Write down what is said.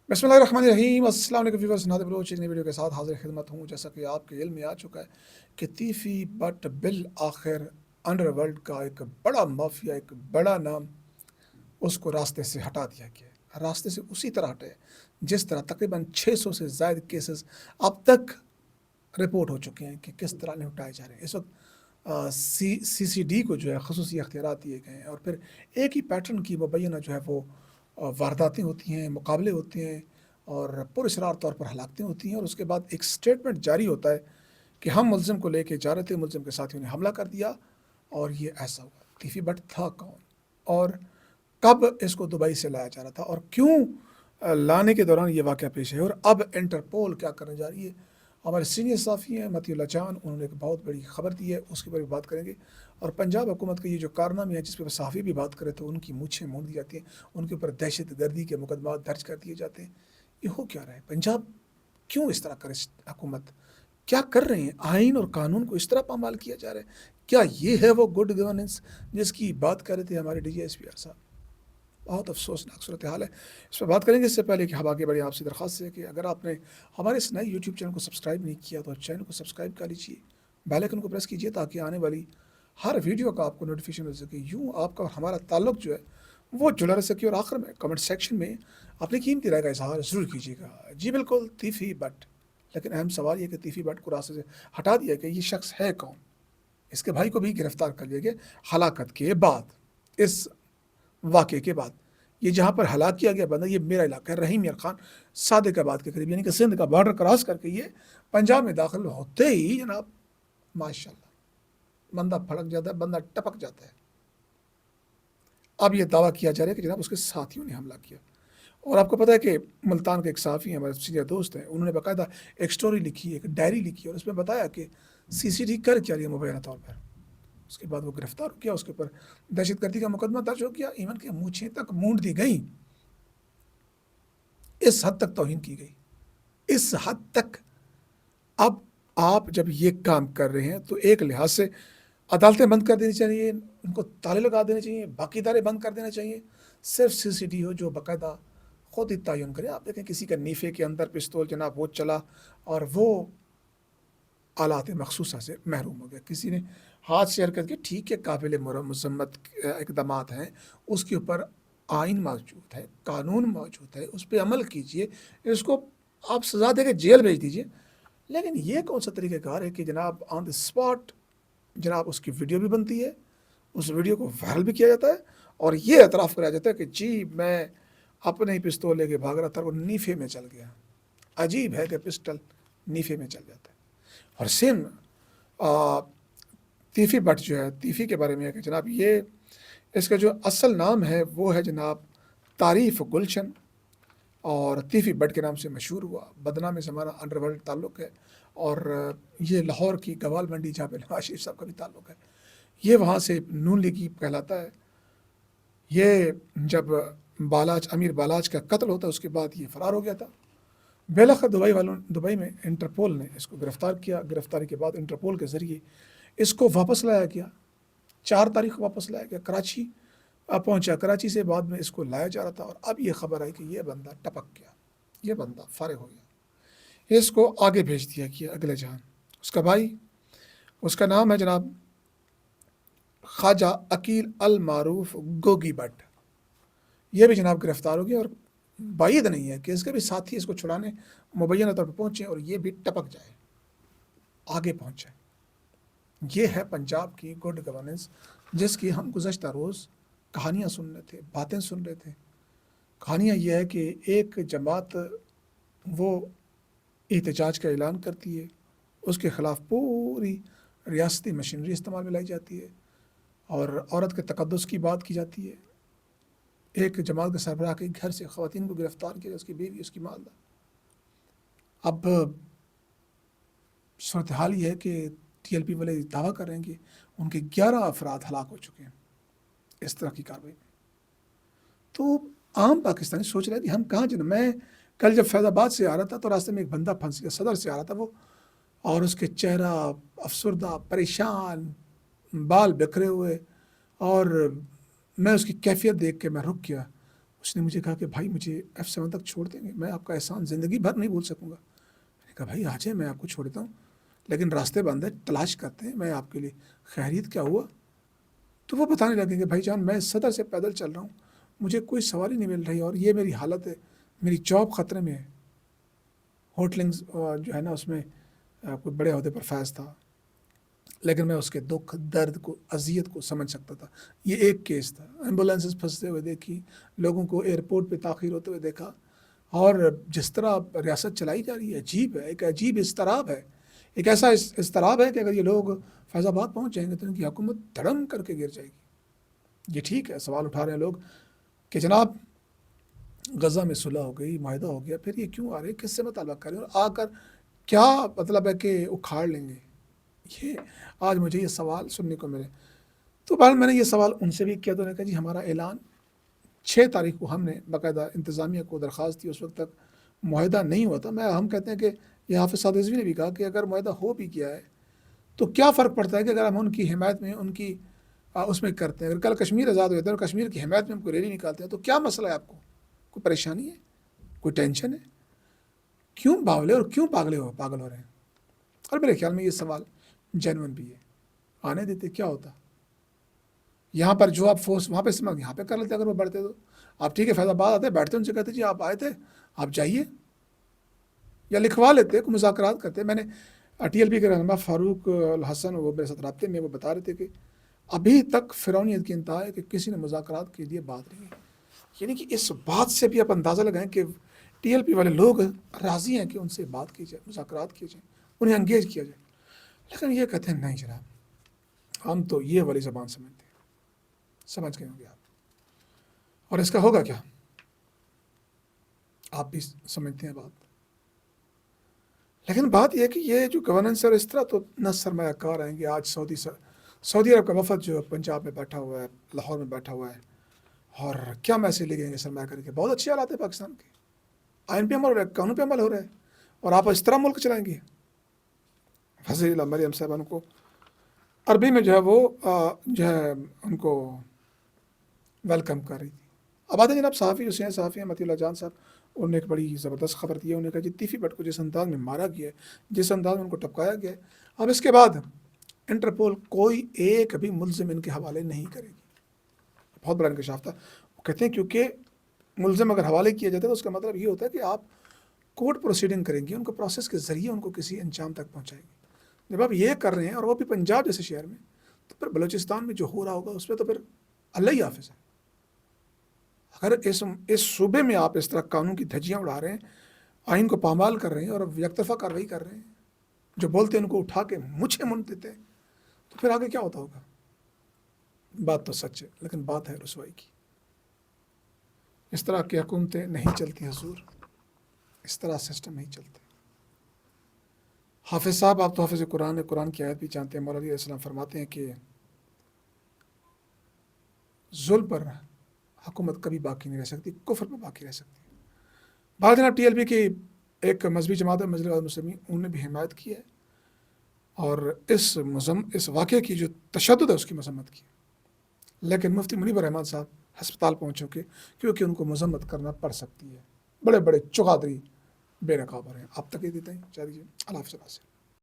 بسم اللہ الرحمن الرحیم، السلام علیکم ویورز، نادر بلوچ ایک نئی ویڈیو کے ساتھ حاضر خدمت ہوں۔ جیسا کہ آپ کے علم میں آ چکا ہے کہ تیفی بٹ بالآخر انڈر ورلڈ کا ایک بڑا مافیا، ایک بڑا نام، اس کو راستے سے ہٹا دیا گیا ہے۔ راستے سے اسی طرح ہٹے جس طرح تقریباً 600 سے زائد کیسز اب تک رپورٹ ہو چکے ہیں کہ کس طرح نپٹائے جا رہے ہیں۔ اس وقت سی ڈی کو جو ہے خصوصی اختیارات دیے گئے ہیں، اور پھر ایک ہی پیٹرن کی مبینہ جو ہے وہ وارداتیں ہوتی ہیں، مقابلے ہوتے ہیں، اور پراسرار طور پر ہلاکتیں ہوتی ہیں، اور اس کے بعد ایک سٹیٹمنٹ جاری ہوتا ہے کہ ہم ملزم کو لے کے جا رہے تھے، ملزم کے ساتھیوں نے حملہ کر دیا اور یہ ایسا ہوا۔ تیفی بٹ تھا کون، اور کب اس کو دبئی سے لایا جا رہا تھا، اور کیوں لانے کے دوران یہ واقعہ پیش ہے، اور اب انٹرپول کیا کرنے جا رہی ہے۔ ہمارے سینئر صحافی ہیں متی اللہ چان، انہوں نے ایک بہت بڑی خبر دی ہے، اس کے بارے میں بات کریں گے۔ اور پنجاب حکومت کے یہ جو کارنامے ہیں جس پہ صحافی بھی بات کرے تو ان کی مونچھیں مونڈ دی جاتی ہیں، ان کے اوپر دہشت گردی کے مقدمات درج کر دیے جاتے ہیں۔ یہ ہو کیا رہا ہے؟ پنجاب کیوں اس طرح کرے؟ حکومت کیا کر رہے ہیں؟ آئین اور قانون کو اس طرح پامال کیا جا رہا ہے؟ کیا یہ ہے وہ گڈ گورننس جس کی بات کر رہے تھے ہمارے ڈی جی ایس پی صاحب؟ بہت افسوسناک صورتحال ہے، اس پہ بات کریں گے۔ اس سے پہلے کہ ہم آگے بڑھیں، آپ سے درخواست ہے کہ اگر آپ نے ہمارے اس نئے یوٹیوب چینل کو سبسکرائب نہیں کیا تو چینل کو سبسکرائب کر لیجیے، بیل آئکن کو پریس کیجیے تاکہ آنے والی ہر ویڈیو کا آپ کو نوٹیفیکیشن مل سکے۔ یوں آپ کا اور ہمارا تعلق جو ہے وہ جڑا رہ سکے۔ اور آخر میں کمنٹ سیکشن میں اپنی قیمتی رائے کا اظہار ضرور کیجیے گا۔ جی بالکل، تیفی بٹ، لیکن اہم سوال یہ کہ تیفی بٹ کو راستے سے ہٹا دیا کہ یہ شخص ہے کون؟ اس کے بھائی کو بھی گرفتار کر لیا گیا ہلاکت کے بعد، اس واقعے کے بعد۔ یہ جہاں پر ہلاک کیا گیا بندہ، یہ میرا علاقہ ہے، رحیم یار خان صادق آباد کے قریب، یعنی کہ سندھ کا بارڈر کراس کر کے یہ پنجاب میں داخل ہوتے ہی جناب ماشاء اللہ بندہ پھڑک جاتا ہے، بندہ ٹپک جاتا ہے۔ اب یہ دعویٰ کیا جا رہا ہے کہ جناب اس کے ساتھیوں نے حملہ کیا۔ اور آپ کو پتہ ہے کہ ملتان کے ایک صحافی ہیں، ہمارے سینئر دوست ہیں، انہوں نے باقاعدہ ایک سٹوری لکھی، ایک ڈائری لکھی، اور اس میں بتایا کہ سی ڈی کر کیا رہی ہے مبینہ طور پر۔ اس کے بعد وہ گرفتار ہو گیا، اس کے اوپر دہشت گردی کا مقدمہ درج ہو گیا، ایون کہ مونچھیں تک مونڈ دی گئیں۔ اس حد تک توہین کی گئی، اس حد تک۔ اب آپ جب یہ کام کر رہے ہیں تو ایک لحاظ سے عدالتیں بند کر دینی چاہیے، ان کو تالے لگا دینے چاہیے، باقی ادارے بند کر دینے چاہیے، صرف سی ڈی ہو جو باقاعدہ خود ہی تعین کرے۔ آپ دیکھیں کسی کا نیفے کے اندر پستول جناب وہ چلا اور وہ آلات مخصوصہ سے محروم ہو گیا، کسی نے ہاتھ سے حرکت کی، ٹھیک ہے، قابل مذمت اقدامات ہیں، اس کے اوپر آئین موجود ہے، قانون موجود ہے، اس پہ عمل کیجئے، اس کو آپ سزا دے کے جیل بھیج دیجئے۔ لیکن یہ کون سا طریقہ کار ہے کہ جناب آن دی اسپاٹ جناب اس کی ویڈیو بھی بنتی ہے، اس ویڈیو کو وائرل بھی کیا جاتا ہے، اور یہ اعتراف کرایا جاتا ہے کہ جی میں اپنے ہی پستول لے کے بھاگ رہا تھا، وہ نیفے میں چل گیا۔ عجیب ہے کہ پسٹل نیفے میں چل جاتا ہے۔ اور سیم تیفی بٹ جو ہے، تیفی کے بارے میں ہے کہ جناب یہ اس کا جو اصل نام ہے وہ ہے جناب تعریف گلشن، اور تیفی بٹ کے نام سے مشہور ہوا۔ بدنام سے ہمارا انڈر ورلڈ تعلق ہے، اور یہ لاہور کی گوال منڈی جہاں پہ نواز شریف صاحب کا بھی تعلق ہے، یہ وہاں سے نون لیگی کہلاتا ہے۔ یہ جب امیر بالاچ کا قتل ہوتا ہے اس کے بعد یہ فرار ہو گیا تھا۔ بالآخر دبئی میں انٹرپول نے اس کو گرفتار کیا۔ گرفتاری کے بعد انٹرپول کے ذریعے اس کو واپس لایا گیا، 4 تاریخ کو واپس لایا گیا، کراچی پہنچا۔ کراچی سے بعد میں اس کو لایا جا رہا تھا، اور اب یہ خبر آئی کہ یہ بندہ ٹپک گیا، یہ بندہ فارغ ہو گیا، اس کو آگے بھیج دیا گیا اگلے جہان۔ اس کا بھائی، اس کا نام ہے جناب خواجہ عقیل المعروف گوگی بٹ، یہ بھی جناب گرفتار ہو گیا، اور بعید نہیں ہے کہ اس کے بھی ساتھی اس کو چھڑانے مبینہ طور پر پہنچے اور یہ بھی ٹپک جائے، آگے پہنچ جائے۔ یہ ہے پنجاب کی گڈ گورننس، جس کی ہم گزشتہ روز کہانیاں سن رہے تھے، باتیں سن رہے تھے۔ کہانیاں یہ ہے کہ ایک جماعت وہ احتجاج کا اعلان کرتی ہے، اس کے خلاف پوری ریاستی مشینری استعمال میں لائی جاتی ہے، اور عورت کے تقدس کی بات کی جاتی ہے۔ ایک جماعت کے سربراہ کے گھر سے خواتین کو گرفتار کیا، اس کی بیوی، اس کی مالدہ۔ اب صورتحال یہ ہے کہ ٹی ایل پی والے دعویٰ کر رہے ہیں کہ ان کے 11 افراد ہلاک ہو چکے ہیں اس طرح کی کارروائی میں۔ تو عام پاکستانی سوچ رہے ہیں کہ ہم کہاں جانا۔ میں کل جب فیض آباد سے آ رہا تھا تو راستے میں ایک بندہ پھنس گیا، صدر سے آ رہا تھا وہ، اور اس کے چہرہ افسردہ، پریشان، بال بکھرے ہوئے، اور میں اس کی کیفیت دیکھ کے میں رک گیا۔ اس نے مجھے کہا کہ بھائی مجھے F7 تک چھوڑ دیں گے، میں آپ کا احسان زندگی بھر نہیں بھول سکوں گا۔ میں نے کہا بھائی آ جائیں، میں آپ کو چھوڑ دیتا ہوں، لیکن راستے بند ہے، تلاش کرتے ہیں، میں آپ کے لیے خیریت کیا ہوا؟ تو وہ بتانے لگے کہ بھائی جان میں صدر سے پیدل چل رہا ہوں، مجھے کوئی سواری نہیں مل رہی، اور یہ میری حالت ہے، میری جاب خطرے میں ہے۔ ہوٹلنگز جو ہے نا اس میں کوئی بڑے عہدے پر فیض تھا، لیکن میں اس کے دکھ درد کو اذیت کو سمجھ سکتا تھا۔ یہ ایک کیس تھا، ایمبولینسز پھنستے ہوئے دیکھی، لوگوں کو ایئرپورٹ پہ تاخیر ہوتے ہوئے دیکھا، اور جس طرح ریاست چلائی جا رہی ہے عجیب ہے، ایک عجیب اضطراب ہے، ایک ایسا اضطراب ہے کہ اگر یہ لوگ فیض آباد پہنچ جائیں گے تو ان کی حکومت دھڑم کر کے گر جائے گی۔ یہ ٹھیک ہے، سوال اٹھا رہے ہیں لوگ کہ جناب غزہ میں صلح ہو گئی، معاہدہ ہو گیا، پھر یہ کیوں آ رہے ہیں، کس سے مطالبہ کر رہے ہیں، اور آ کر کیا مطلب ہے کہ اکھاڑ لیں گے؟ یہ آج مجھے یہ سوال سننے کو ملے۔ تو بعد میں نے یہ سوال ان سے بھی کیا، تو نے کہا جی ہمارا اعلان 6 تاریخ کو ہم نے باقاعدہ انتظامیہ کو درخواست دی، اس وقت تک معاہدہ نہیں ہوا تھا۔ ہم کہتے ہیں کہ یہ حافظ سعد رضوی نے بھی کہا کہ اگر معاہدہ ہو بھی گیا ہے تو کیا فرق پڑتا ہے کہ اگر ہم ان کی حمایت میں ان کی اس میں کرتے ہیں، اگر کل کشمیر آزاد ہو جاتا ہے اور کشمیر کی حمایت میں ہم کوئی ریلی نکالتے ہیں تو کیا مسئلہ ہے؟ آپ کو کوئی پریشانی ہے، کوئی ٹینشن ہے؟ کیوں باولے اور کیوں پاگل ہو رہے ہیں؟ اور میرے خیال میں یہ سوال جینون بھی ہے، آنے دیتے کیا ہوتا؟ یہاں پر جو آپ فورس وہاں پہ استعمال یہاں پہ کر لیتے، اگر وہ بڑھتے تو آپ ٹھیک ہے فیض آباد آتے بیٹھتے ان سے کہتے جی آپ آئے تھے آپ جائیے، یا لکھوا لیتے، کوئی مذاکرات کرتے۔ میں نے TLP کے رہنما فاروق الحسن وہ میرے ساتھ رابطے میں، وہ بتا رہے تھے کہ ابھی تک فرعونیت کی انتہا ہے کہ کسی نے مذاکرات کے لیے بات نہیں ہے، یعنی کہ اس بات سے بھی آپ اندازہ لگائیں کہ TLP والے لوگ راضی ہیں کہ ان سے بات کی جائے، مذاکرات کیے جائیں، انہیں انگیج کیا جائے، لیکن یہ کہتے ہیں نہیں جناب ہم تو یہ والی زبان سمجھتے ہیں۔ سمجھ گئے ہوں گے آپ، اور اس کا ہوگا کیا آپ بھی سمجھتے ہیں بات۔ لیکن بات یہ ہے کہ یہ جو گورننس ہے اس طرح تو نہ سرمایہ کار آئیں گے۔ آج سعودی عرب کا وفد جو پنجاب میں بیٹھا ہوا ہے، لاہور میں بیٹھا ہوا ہے، اور کیا میسج لے گئے سرمایہ کاری کے؟ بہت اچھے حالات ہیں پاکستان کے، آئین پہ عمل ہو رہا ہے، قانون پہ عمل ہو رہا ہے، اور آپ اس طرح ملک چلائیں گے؟ وزیر اعلیٰ مریم صاحبان کو عربی میں جو ہے وہ جو ہے ان کو ویلکم کر رہی تھی۔ اب آتے جناب صحافی حسین صحافی متی اللہ جان صاحب، انہوں نے ایک بڑی زبردست خبر دی ہے۔ انہوں نے کہا جی تیفی بٹ کو جس انداز میں مارا گیا ہے، جس انداز میں ان کو ٹپکایا گیا ہے، اب اس کے بعد انٹرپول کوئی ایک بھی ملزم ان کے حوالے نہیں کرے گی۔ بہت بڑا انکشاف تھا۔ وہ کہتے ہیں کیونکہ ملزم اگر حوالے کیا جاتا ہے تو اس کا مطلب یہ ہوتا ہے کہ آپ کورٹ پروسیڈنگ کریں گے، ان کو پروسیس کے ذریعے ان کو کسی انجام تک پہنچائیں گے۔ جب آپ یہ کر رہے ہیں اور وہ بھی پنجاب جیسے شہر میں، تو پھر بلوچستان میں جو ہو رہا ہوگا اس پہ تو پھر اللہ ہی حافظ ہے۔ اگر اس صوبے میں آپ اس طرح قانون کی دھجیاں اڑا رہے ہیں، آئین کو پامال کر رہے ہیں اور یک طرفہ کارروائی کر رہے ہیں، جو بولتے ہیں ان کو اٹھا کے مجھے من دیتے ہیں، تو پھر آگے کیا ہوتا ہوگا؟ بات تو سچ ہے، لیکن بات ہے رسوائی کی۔ اس طرح کی حکومتیں نہیں چلتی حضور، اس طرح سسٹم نہیں چلتے۔ حافظ صاحب آپ تو حافظ قرآن قرآن کی آیت بھی جانتے ہیں، مولا علیہ السلام فرماتے ہیں کہ ظلم پر حکومت کبھی باقی نہیں رہ سکتی، کفر پر باقی رہ سکتی ہے۔ بعد جناب TLP کی ایک مذہبی جماعت ہے مجلس المسلمین، انہوں نے بھی حمایت کی ہے اور اس واقعے کی جو تشدد ہے اس کی مذمت کی، لیکن مفتی منیب الرحمان صاحب ہسپتال پہنچ چکے کیونکہ ان کو مذمت کرنا پڑ سکتی ہے، بڑے بڑے چغادری بے نقاب ہو رہے ہیں۔ آپ تک یہ دیتے ہیں چاہ دیجیے، اللہ حافظ۔